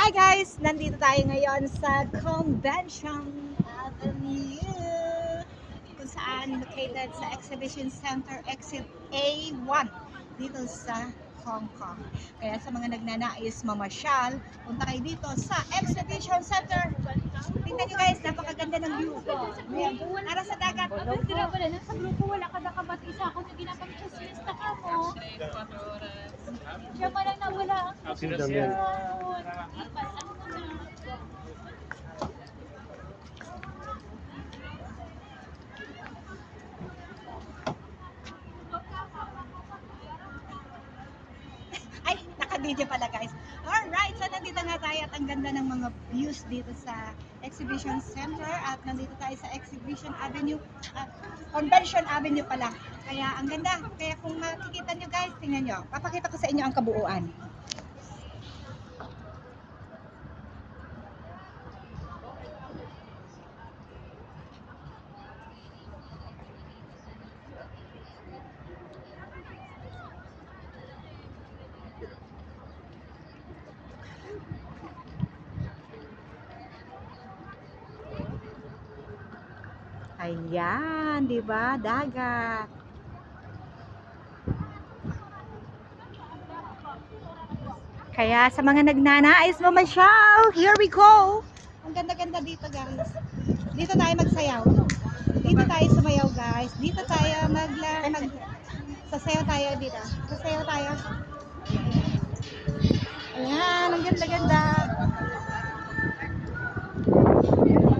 Hi guys! Nandito tayo ngayon sa Convention Avenue kung saan located sa Exhibition Center Exit A1 dito sa Hong Kong. Kaya sa mga nagnanais mamasyal, punta kayo dito sa Exhibition Center. Tingnan nyo guys, napakaganda ng view. Para sa dagat. Sa grupo wala ka nakabati isa ako na ginapag-chismista ka mo. Siya man lang nawala ang Ay, naka-video pala guys. Alright, so nandito nga tayo at ang ganda ng mga views dito sa Exhibition Center at nandito tayo sa Exhibition Avenue, Convention Avenue pala. Kaya ang ganda. Kaya kung makikita nyo guys, tingnan nyo. Papakita ko sa inyo ang kabuuan. Ayan, di ba? Dagat. Kaya sa mga nagnanais mamasyal, here we go! Ang ganda-ganda dito guys. Dito tayo magsayaw. Dito tayo sumayaw guys. Dito tayo sasayaw tayo dito. Sasayaw tayo. Ayan, ang ganda-ganda.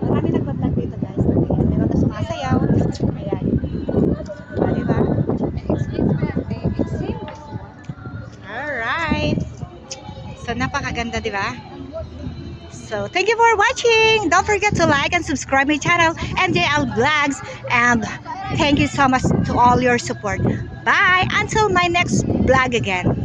Marami nagbablog dito guys. Ayan, meron na sumasayaw. Ayan. Diba? Alright. So, napakaganda, di ba? So, thank you for watching. Don't forget to like and subscribe my channel, MJL Vlogs. And thank you so much to all your support. Bye! Until my next vlog again.